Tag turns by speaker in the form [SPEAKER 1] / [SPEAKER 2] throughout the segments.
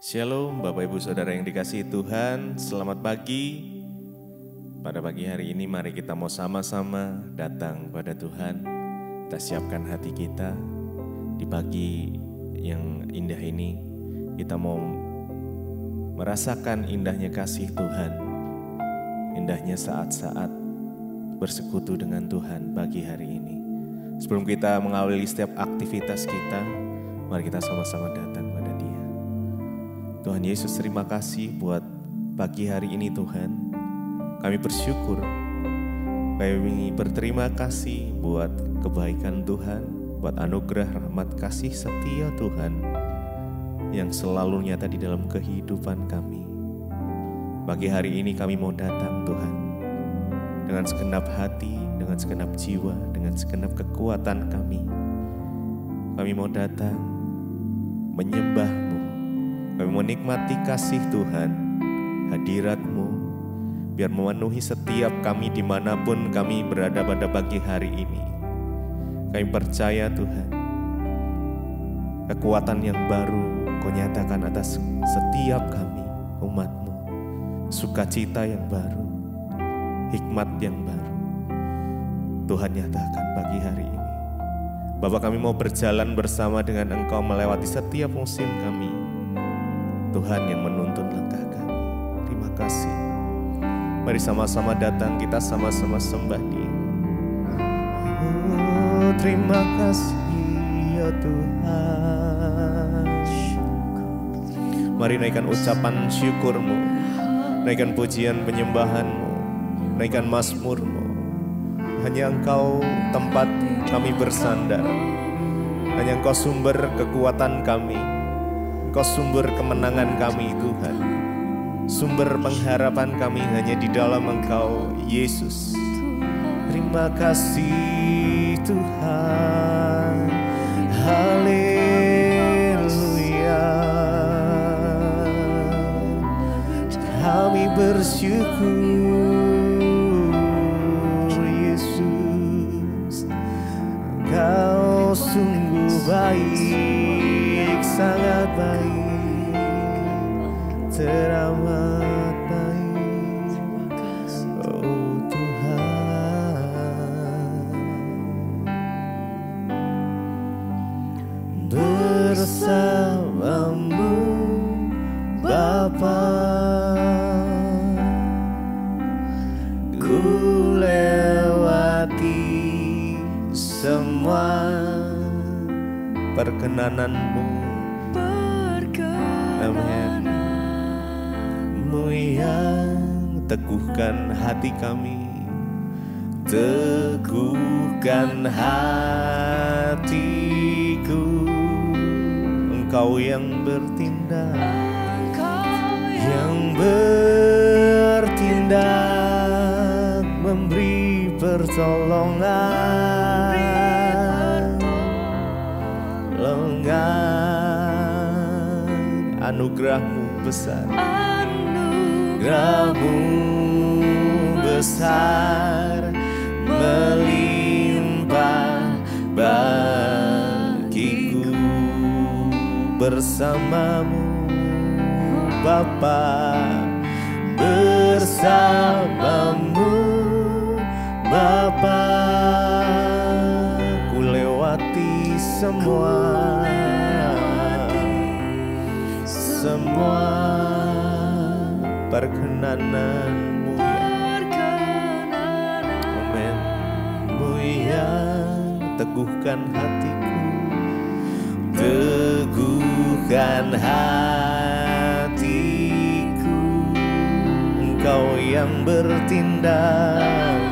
[SPEAKER 1] Shalom Bapak Ibu Saudara yang dikasihi Tuhan, selamat pagi. Pada pagi hari ini mari kita mau sama-sama datang pada Tuhan. Kita siapkan hati kita di pagi yang indah ini. Kita mau merasakan indahnya kasih Tuhan. Indahnya saat-saat bersekutu dengan Tuhan pagi hari ini. Sebelum kita mengawali setiap aktivitas kita, mari kita sama-sama datang pada Dia. Tuhan Yesus, terima kasih buat pagi hari ini Tuhan. Kami bersyukur, kami berterima kasih buat kebaikan Tuhan, buat anugerah rahmat kasih setia Tuhan yang selalu nyata di dalam kehidupan kami. Pagi hari ini kami mau datang Tuhan, dengan segenap hati, dengan segenap jiwa, dengan segenap kekuatan kami. Kami mau datang menyembah-Mu. Kami menikmati kasih Tuhan, hadirat-Mu, biar memenuhi setiap kami dimanapun kami berada pada pagi hari ini. Kami percaya Tuhan, kekuatan yang baru Kau nyatakan atas setiap kami, umat-Mu. Sukacita yang baru, hikmat yang baru, Tuhan nyatakan pagi hari ini. Bapak, kami mau berjalan bersama dengan Engkau melewati setiap musim kami. Tuhan yang menuntun langkah kami. Terima kasih. Mari sama-sama datang, kita sama-sama sembah Dia. Oh, terima kasih ya Tuhan. Mari naikkan ucapan syukur-Mu, naikkan pujian penyembahan-Mu, naikkan mazmur-Mu. Hanya Engkau tempat kami bersandar. Hanya Engkau sumber kekuatan kami. Engkau sumber kemenangan kami Tuhan. Sumber pengharapan kami hanya di dalam Engkau Yesus. Terima kasih Tuhan. Haleluya. Kami bersyukur Yesus. Engkau sungguh baik, sangat baik, teramat baik, oh Tuhan. Bersama-Mu Bapa, ku lewati semua perkenanan-Mu. Amin. Mu yang teguhkan hati kami, teguhkan hatiku. Engkau yang bertindak, memberi pertolongan, anugerah-Mu besar, anugerah-Mu besar, melimpah bagiku. Bersama-Mu Bapa, bersama-Mu Bapa, ku lewati semua perkenanan-Mu ya. Amin. Mu yang teguhkan hatiku, teguhkan hatiku. Engkau yang bertindak,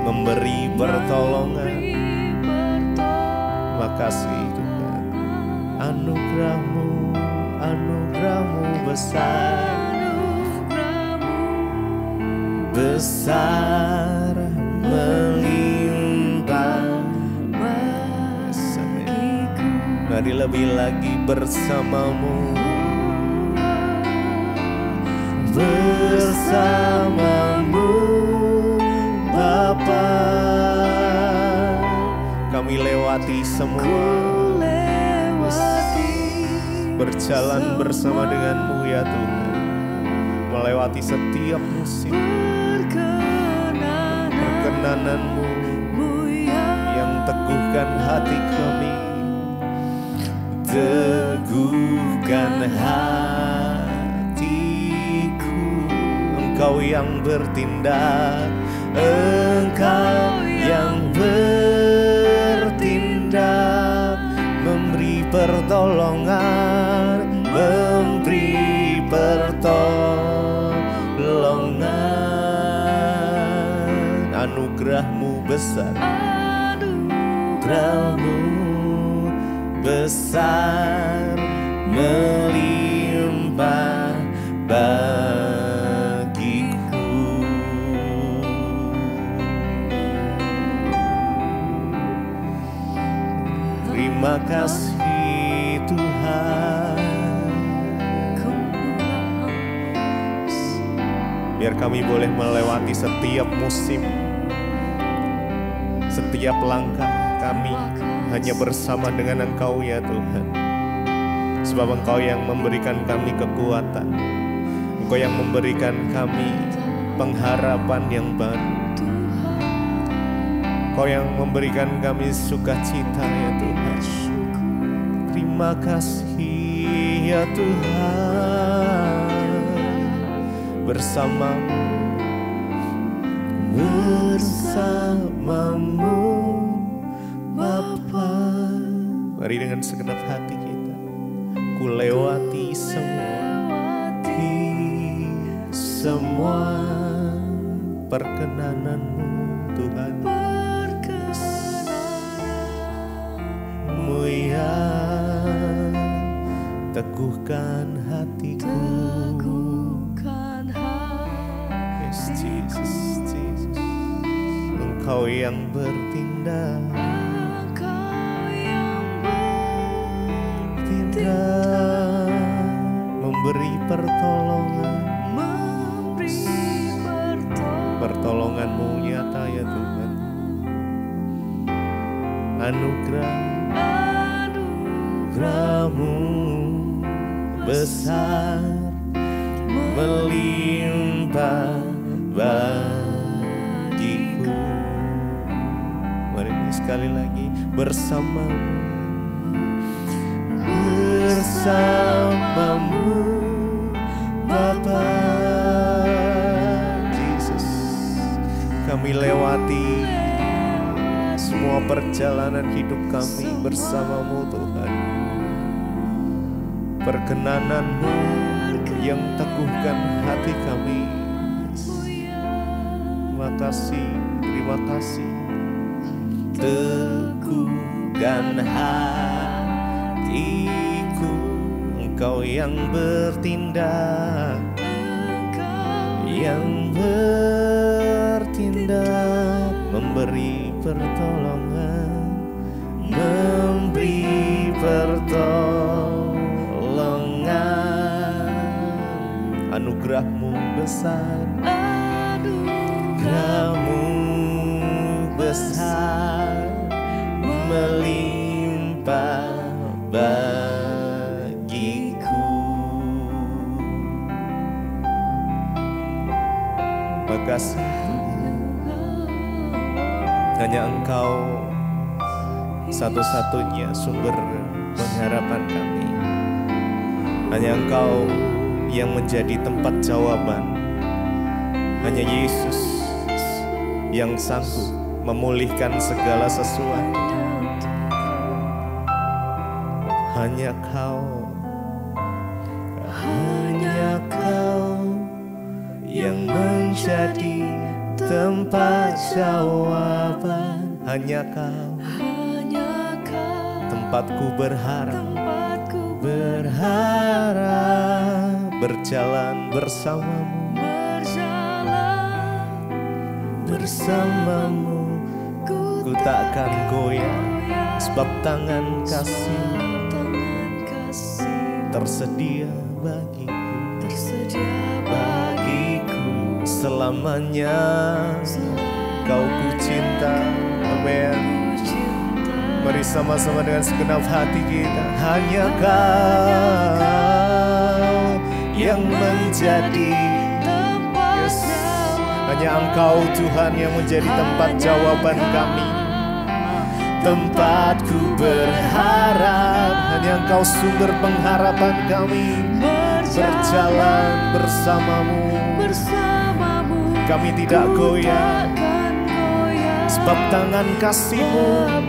[SPEAKER 1] memberi pertolongan. Makasih Tuhan. Anugerah-Mu besar, melimpah bagiku. Mari lebih lagi bersama-Mu, bersama-Mu Bapa, kami lewati semua, berjalan bersama denganmu ya Tuhan, melewati setiap musim perkenananmu yang teguhkan hati kami, teguhkan hatiku. Engkau yang bertindak, Engkau yang bertindak, memberi pertolongan, memberi pertolongan. Anugerah-Mu besar, anugerah-Mu besar, melimpah bagiku. Terima kasih Tuhan. Biar kami boleh melewati setiap musim, setiap langkah kami hanya bersama dengan Engkau ya Tuhan. Sebab Engkau yang memberikan kami kekuatan, Engkau yang memberikan kami pengharapan yang baru, Engkau yang memberikan kami sukacita ya Tuhan. Terima kasih ya Tuhan. Bersamamu, bersamamu Bapa. Mari dengan segenap hati kita, ku lewati semua perkenanan-Mu Tuhan. Mu yang teguhkan hatiku. Yes, Jesus, Jesus. Engkau yang bertindak, memberi pertolongan, pertolongan-Mu nyata ya Tuhan. Anugerah-Mu besar, melimpah bagiku. Mari sekali lagi, bersamamu, bersamamu Bapa. Jesus, kami lewati semua perjalanan hidup kami bersamamu Tuhan. Perkenanan-Mu yang teguhkan hati kami. Terima kasih, terima kasih. Teguhkan hatiku, Engkau yang bertindak, yang bertindak, memberi pertolongan, memberi pertolongan. Anugerah-Mu besar, anugerah-Mu besar, melimpah bagiku. Makasih, hanya Engkau satu-satunya sumber pengharapan kami. Hanya Engkau yang menjadi tempat jawaban. Hanya Yesus yang sanggup memulihkan segala sesuatu. Hanya Kau, hanya Kau yang menjadi tempat jawaban. Hanya Kau, tempatku berharap, berjalan bersamamu, bersamamu ku takkan goyah, sebab tangan kasih tersedia bagiku selamanya. Kau ku cinta, amin. Mari sama-sama dengan segenap hati kita. Hanya Kau yang menjadi tempat, hanya Engkau Tuhan yang menjadi tempat jawaban kami, tempatku berharap. Hanya Engkau sumber pengharapan kami. Berjalan bersamamu, kami tidak goyah, sebab tangan kasih-Mu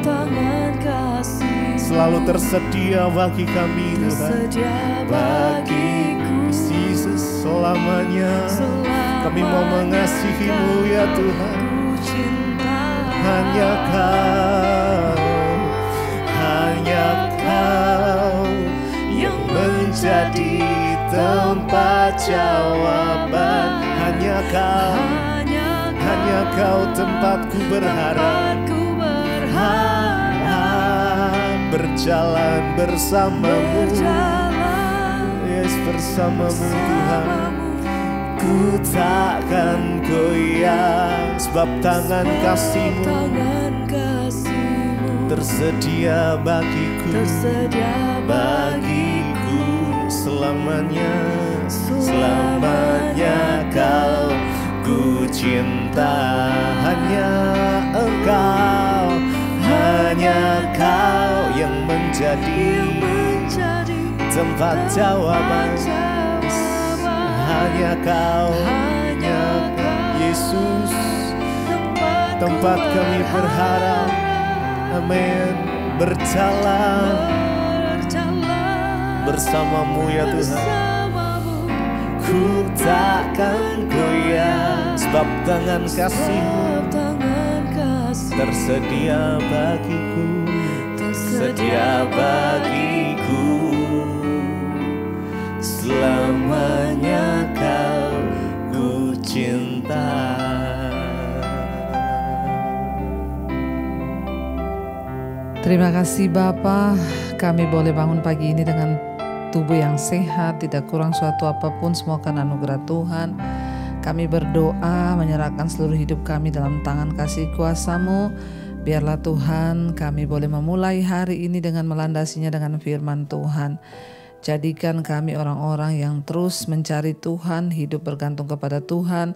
[SPEAKER 1] selalu tersedia bagi kami Tuhan. Bagiku Yesus selamanya kami mau mengasihi-Mu ya Tuhan. Hanya Kau yang menjadi tempat jawaban. Hanya Kau tempatku berharap. Berjalan bersamamu, yes, bersamamu Tuhan. Ku takkan goyah, sebab tangan kasih-Mu tersedia bagiku selamanya. Selamanya Kau ku cinta. Hanya Kau yang menjadi tempat jawaban. Hanya Kau Yesus, tempat kami berharap. Amin. Berjalan bersamamu ya Tuhan. Ku takkan goyah, sebab tangan kasih-Mu tersedia bagiku, selamanya Kau ku cinta.
[SPEAKER 2] Terima kasih Bapa, kami boleh bangun pagi ini dengan tubuh yang sehat, tidak kurang suatu apapun, semua karena anugerah Tuhan. Kami berdoa menyerahkan seluruh hidup kami dalam tangan kasih kuasa-Mu. Biarlah Tuhan kami boleh memulai hari ini dengan melandasinya dengan firman Tuhan. Jadikan kami orang-orang yang terus mencari Tuhan, hidup bergantung kepada Tuhan,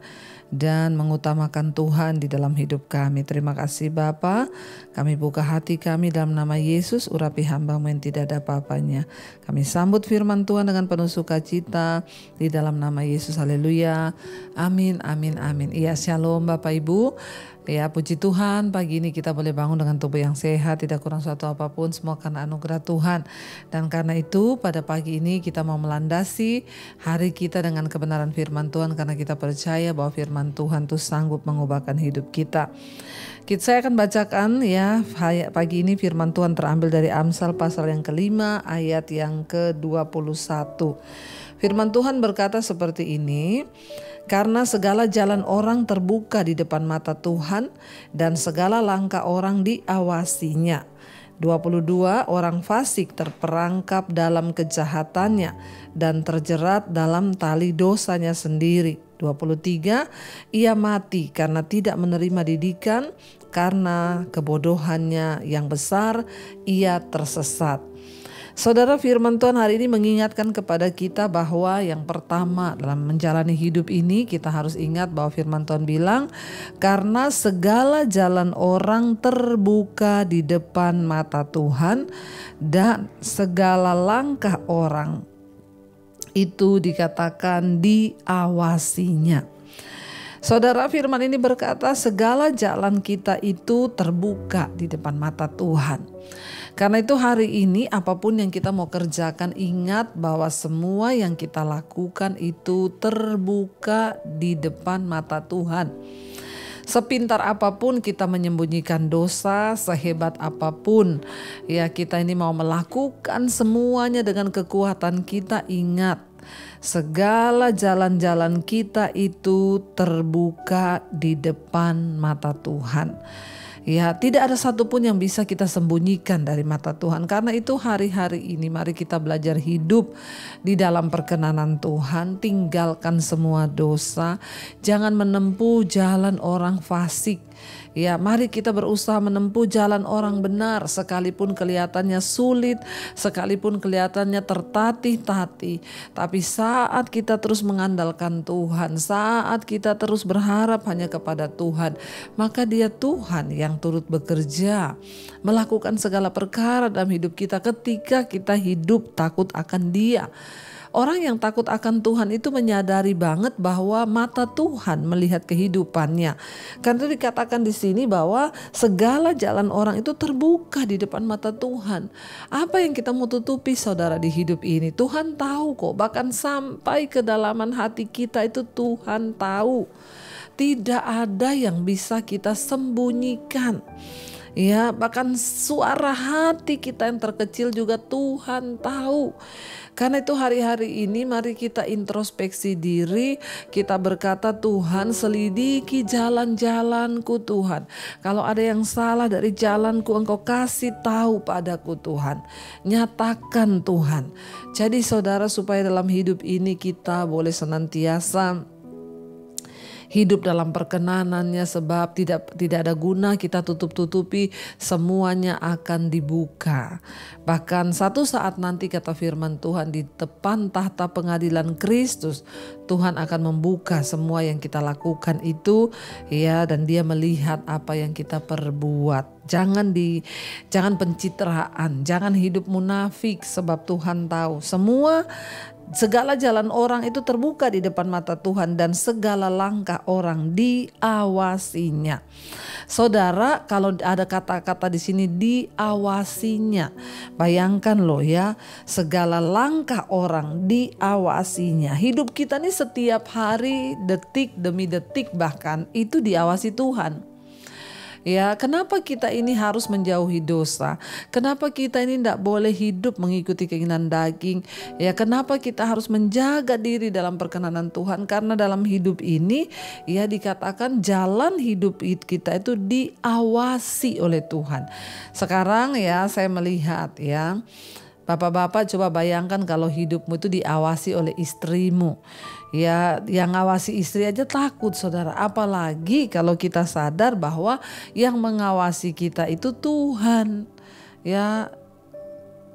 [SPEAKER 2] dan mengutamakan Tuhan di dalam hidup kami. Terima kasih Bapa. Kami buka hati kami dalam nama Yesus, urapi hamba-Mu yang tidak ada apa-apanya. Kami sambut firman Tuhan dengan penuh sukacita di dalam nama Yesus. Haleluya. Amin, amin, amin. Iya, shalom Bapak Ibu. Ya, puji Tuhan, pagi ini kita boleh bangun dengan tubuh yang sehat, tidak kurang suatu apapun, semua karena anugerah Tuhan. Dan karena itu pada pagi ini kita mau melandasi hari kita dengan kebenaran firman Tuhan, karena kita percaya bahwa firman Tuhan itu sanggup mengubahkan hidup kita. Saya akan bacakan ya pagi ini firman Tuhan terambil dari Amsal pasal yang ke-5 ayat yang ke-21. Firman Tuhan berkata seperti ini, karena segala jalan orang terbuka di depan mata Tuhan dan segala langkah orang diawasinya. 22, orang fasik terperangkap dalam kejahatannya dan terjerat dalam tali dosanya sendiri. 23, ia mati karena tidak menerima didikan, karena kebodohannya yang besar ia tersesat. Saudara, firman Tuhan hari ini mengingatkan kepada kita bahwa yang pertama dalam menjalani hidup ini kita harus ingat bahwa firman Tuhan bilang, karena segala jalan orang terbuka di depan mata Tuhan dan segala langkah orang itu dikatakan diawasinya. Saudara, firman ini berkata segala jalan kita itu terbuka di depan mata Tuhan. Karena itu hari ini apapun yang kita mau kerjakan, ingat bahwa semua yang kita lakukan itu terbuka di depan mata Tuhan. Sepintar apapun kita menyembunyikan dosa, sehebat apapun ya kita ini mau melakukan semuanya dengan kekuatan kita, ingat segala jalan-jalan kita itu terbuka di depan mata Tuhan. Ya, tidak ada satupun yang bisa kita sembunyikan dari mata Tuhan. Karena itu hari-hari ini mari kita belajar hidup di dalam perkenanan Tuhan. Tinggalkan semua dosa. Jangan menempuh jalan orang fasik. Ya, mari kita berusaha menempuh jalan orang benar, sekalipun kelihatannya sulit, sekalipun kelihatannya tertatih-tatih. Tapi saat kita terus mengandalkan Tuhan, saat kita terus berharap hanya kepada Tuhan, maka Dia Tuhan yang turut bekerja, melakukan segala perkara dalam hidup kita ketika kita hidup takut akan Dia. Orang yang takut akan Tuhan itu menyadari banget bahwa mata Tuhan melihat kehidupannya. Karena dikatakan di sini bahwa segala jalan orang itu terbuka di depan mata Tuhan. Apa yang kita mau tutupi saudara di hidup ini? Tuhan tahu kok, bahkan sampai kedalaman hati kita itu Tuhan tahu. Tidak ada yang bisa kita sembunyikan. Ya, bahkan suara hati kita yang terkecil juga Tuhan tahu. Karena itu hari-hari ini mari kita introspeksi diri, kita berkata Tuhan selidiki jalan-jalanku Tuhan. Kalau ada yang salah dari jalanku Engkau kasih tahu padaku Tuhan. Nyatakan Tuhan. Jadi saudara supaya dalam hidup ini kita boleh senantiasa hidup dalam perkenanannya, sebab tidak ada guna kita tutup-tutupi, semuanya akan dibuka. Bahkan satu saat nanti kata firman Tuhan di depan tahta pengadilan Kristus, Tuhan akan membuka semua yang kita lakukan itu ya, dan Dia melihat apa yang kita perbuat. Jangan pencitraan, jangan hidup munafik, sebab Tuhan tahu segala jalan orang itu terbuka di depan mata Tuhan dan segala langkah orang diawasinya. Saudara, kalau ada kata-kata di sini diawasinya, bayangkan loh ya, segala langkah orang diawasinya. Hidup kita nih setiap hari, detik demi detik bahkan itu diawasi Tuhan. Ya, kenapa kita ini harus menjauhi dosa? Kenapa kita ini tidak boleh hidup mengikuti keinginan daging? Ya, kenapa kita harus menjaga diri dalam perkenanan Tuhan? Karena dalam hidup ini ya dikatakan jalan hidup kita itu diawasi oleh Tuhan. Sekarang ya saya melihat ya, bapak-bapak coba bayangkan kalau hidupmu itu diawasi oleh istrimu. Ya, yang ngawasi istri aja takut saudara. Apalagi kalau kita sadar bahwa yang mengawasi kita itu Tuhan. Ya,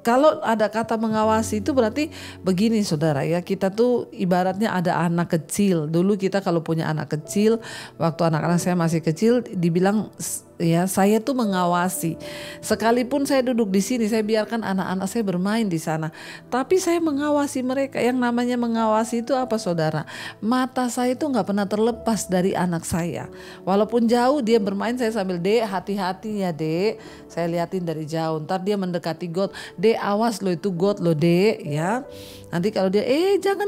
[SPEAKER 2] kalau ada kata mengawasi itu berarti begini saudara ya, kita tuh ibaratnya ada anak kecil. Dulu kita kalau punya anak kecil, waktu anak-anak saya masih kecil dibilang ya saya tuh mengawasi. Sekalipun saya duduk di sini, saya biarkan anak-anak saya bermain di sana, tapi saya mengawasi mereka. Yang namanya mengawasi itu apa saudara? Mata saya itu nggak pernah terlepas dari anak saya. Walaupun jauh dia bermain, saya sambil Dek hati-hati ya Dek, saya liatin dari jauh. Ntar dia mendekati got, Dek awas lo itu got lo Dek ya. Nanti kalau dia jangan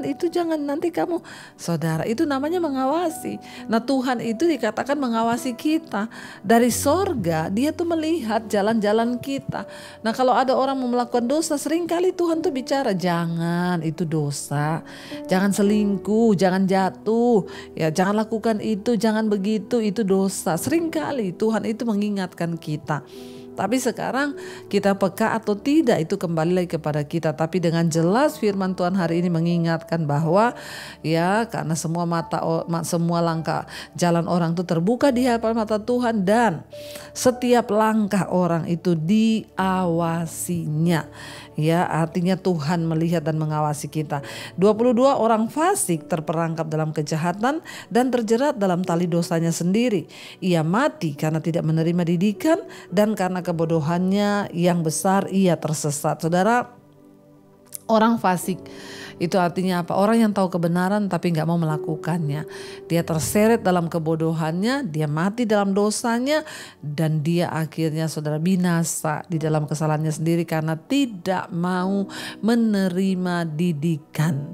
[SPEAKER 2] itu jangan, nanti kamu. Saudara, itu namanya mengawasi. Nah Tuhan itu dikatakan mengawasi kita. Dari sorga Dia tuh melihat jalan-jalan kita. Nah kalau ada orang mau melakukan dosa, seringkali Tuhan tuh bicara, jangan, itu dosa. Jangan selingkuh, jangan jatuh, ya jangan lakukan itu, jangan begitu, itu dosa. Seringkali Tuhan itu mengingatkan kita. Tapi sekarang kita peka atau tidak itu kembali lagi kepada kita. Tapi dengan jelas firman Tuhan hari ini mengingatkan bahwa ya karena semua langkah jalan orang itu terbuka di hadapan mata Tuhan, dan setiap langkah orang itu diawasinya. Ya, artinya Tuhan melihat dan mengawasi kita. 22 orang fasik terperangkap dalam kejahatan dan terjerat dalam tali dosanya sendiri. Ia mati karena tidak menerima didikan, dan karena kebodohannya yang besar ia tersesat. Saudara, orang fasik itu artinya apa? Orang yang tahu kebenaran tapi gak mau melakukannya. Dia terseret dalam kebodohannya, dia mati dalam dosanya, dan dia akhirnya saudara binasa di dalam kesalahannya sendiri karena tidak mau menerima didikan.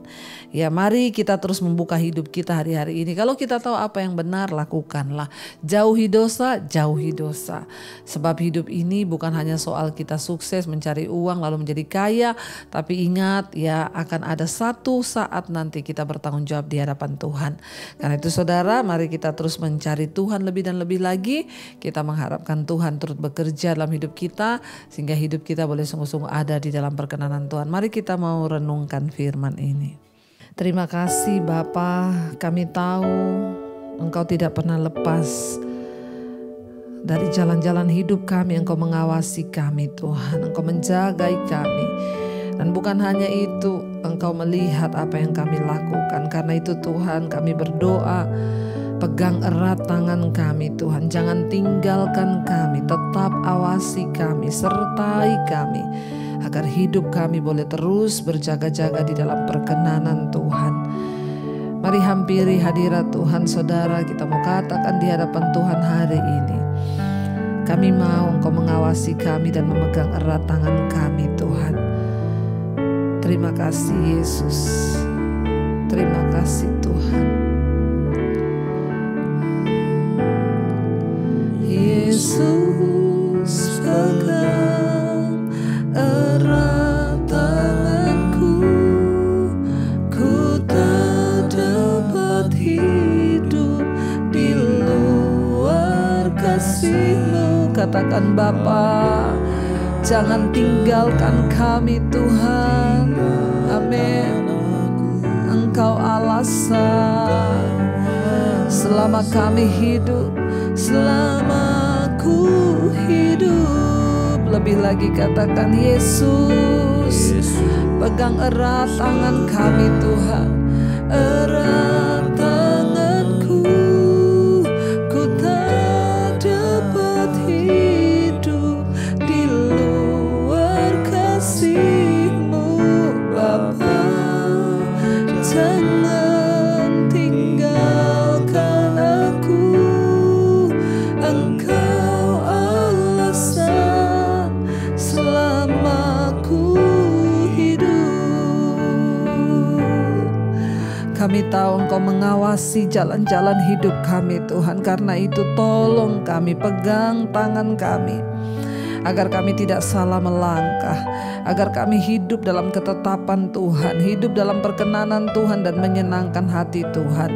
[SPEAKER 2] Ya, mari kita terus membuka hidup kita hari-hari ini. Kalau kita tahu apa yang benar, lakukanlah. Jauhi dosa, jauhi dosa. Sebab hidup ini bukan hanya soal kita sukses mencari uang lalu menjadi kaya, tapi ingat ya akan ada satu saat nanti kita bertanggung jawab di hadapan Tuhan. Karena itu saudara, mari kita terus mencari Tuhan lebih dan lebih lagi. Kita mengharapkan Tuhan turut bekerja dalam hidup kita, sehingga hidup kita boleh sungguh-sungguh ada di dalam perkenanan Tuhan. Mari kita mau renungkan firman ini. Terima kasih Bapa, kami tahu Engkau tidak pernah lepas dari jalan-jalan hidup kami. Engkau mengawasi kami Tuhan, Engkau menjagai kami. Dan bukan hanya itu, Engkau melihat apa yang kami lakukan. Karena itu Tuhan, kami berdoa, pegang erat tangan kami Tuhan. Jangan tinggalkan kami, tetap awasi kami, sertai kami. Agar hidup kami boleh terus berjaga-jaga di dalam perkenanan Tuhan. Mari hampiri hadirat Tuhan saudara, kita mau katakan di hadapan Tuhan hari ini. Kami mau Engkau mengawasi kami dan memegang erat tangan kami Tuhan. Terima kasih Yesus. Terima kasih Tuhan. Yesus pegang erat tanganku, ku tak dapat hidup di luar kasih-Mu. Katakan Bapa, jangan tinggalkan kami Tuhan. Amin. Engkau alasan selama kami hidup, selama ku hidup. Lebih lagi katakan Yesus, pegang erat tangan kami Tuhan. Erat tanganku, ku tak dapat hidup di luar kasih-Mu Bapa. Jangan tinggalkan aku, Engkau alasan selama ku hidup. Kami tahu Engkau mengawasi jalan-jalan hidup kami Tuhan. Karena itu tolong kami, pegang tangan kami, agar kami tidak salah melangkah, agar kami hidup dalam ketetapan Tuhan, hidup dalam perkenanan Tuhan dan menyenangkan hati Tuhan.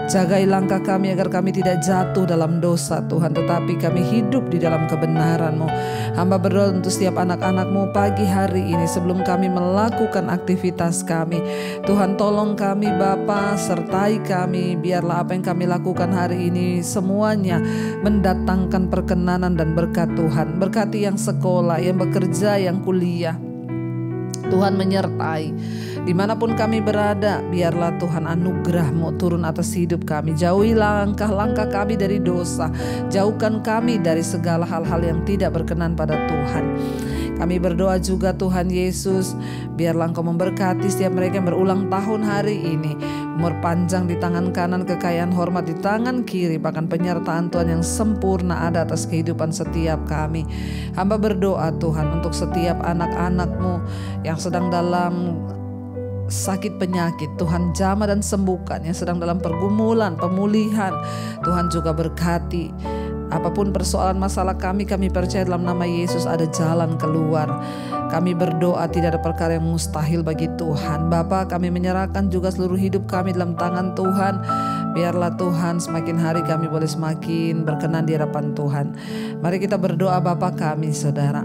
[SPEAKER 2] Jagai langkah kami agar kami tidak jatuh dalam dosa Tuhan, tetapi kami hidup di dalam kebenaran-Mu. Hamba berdoa untuk setiap anak-anak-Mu pagi hari ini sebelum kami melakukan aktivitas kami. Tuhan tolong kami Bapa, sertai kami. Biarlah apa yang kami lakukan hari ini semuanya mendatangkan perkenanan dan berkat Tuhan. Berkati yang sekolah, yang bekerja, yang kuliah. Tuhan menyertai dimanapun kami berada. Biarlah Tuhan anugerah-Mu turun atas hidup kami. Jauhi langkah-langkah kami dari dosa. Jauhkan kami dari segala hal-hal yang tidak berkenan pada Tuhan. Kami berdoa juga Tuhan Yesus, biarlah Engkau memberkati setiap mereka yang berulang tahun hari ini. Umur panjang di tangan kanan, kekayaan hormat di tangan kiri, bahkan penyertaan Tuhan yang sempurna ada atas kehidupan setiap kami. Hamba berdoa Tuhan untuk setiap anak-anak-Mu yang sedang dalam sakit penyakit, Tuhan jamah dan sembuhkan. Yang sedang dalam pergumulan, pemulihan, Tuhan juga berkati. Apapun persoalan masalah kami percaya dalam nama Yesus ada jalan keluar. Kami berdoa tidak ada perkara yang mustahil bagi Tuhan. Bapa, kami menyerahkan juga seluruh hidup kami dalam tangan Tuhan. Biarlah Tuhan semakin hari kami boleh semakin berkenan di hadapan Tuhan. Mari kita berdoa Bapa kami saudara.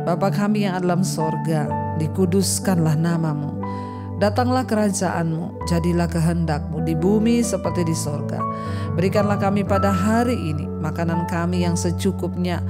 [SPEAKER 2] Bapa kami yang ada dalam sorga, dikuduskanlah nama-Mu. Datanglah kerajaan-Mu, jadilah kehendak-Mu di bumi seperti di sorga. Berikanlah kami pada hari ini makanan kami yang secukupnya,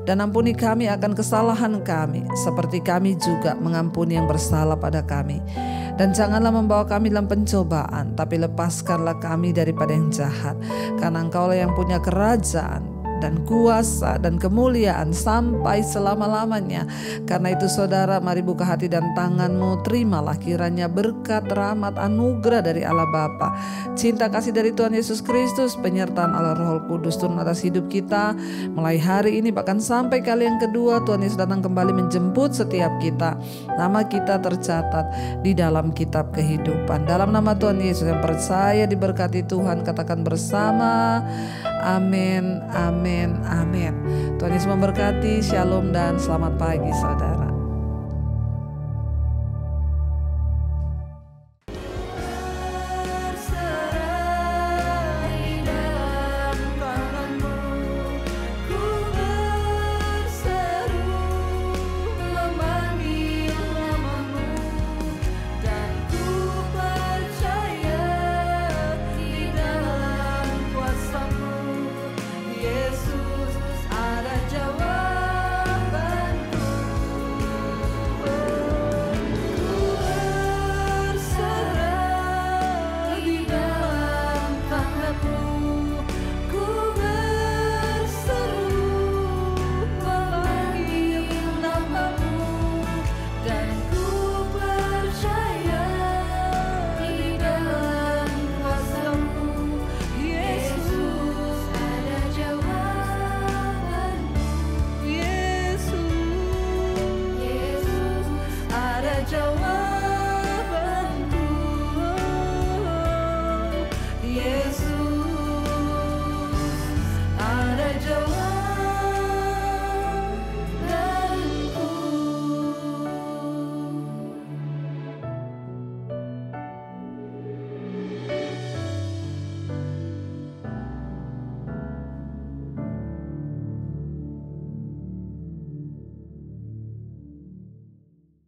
[SPEAKER 2] dan ampuni kami akan kesalahan kami, seperti kami juga mengampuni yang bersalah pada kami. Dan janganlah membawa kami dalam pencobaan, tapi lepaskanlah kami daripada yang jahat. Karena Engkaulah yang punya kerajaan dan kuasa dan kemuliaan sampai selama-lamanya. Karena itu saudara, mari buka hati dan tangan-Mu. Terimalah kiranya berkat, rahmat, anugerah dari Allah Bapa, cinta kasih dari Tuhan Yesus Kristus, penyertaan Allah Roh Kudus turun atas hidup kita mulai hari ini bahkan sampai kali yang kedua Tuhan Yesus datang kembali menjemput setiap kita. Nama kita tercatat di dalam kitab kehidupan. Dalam nama Tuhan Yesus yang percaya diberkati Tuhan, katakan bersama amin, amin, amin. Tuhan Yesus memberkati. Shalom dan selamat pagi saudara.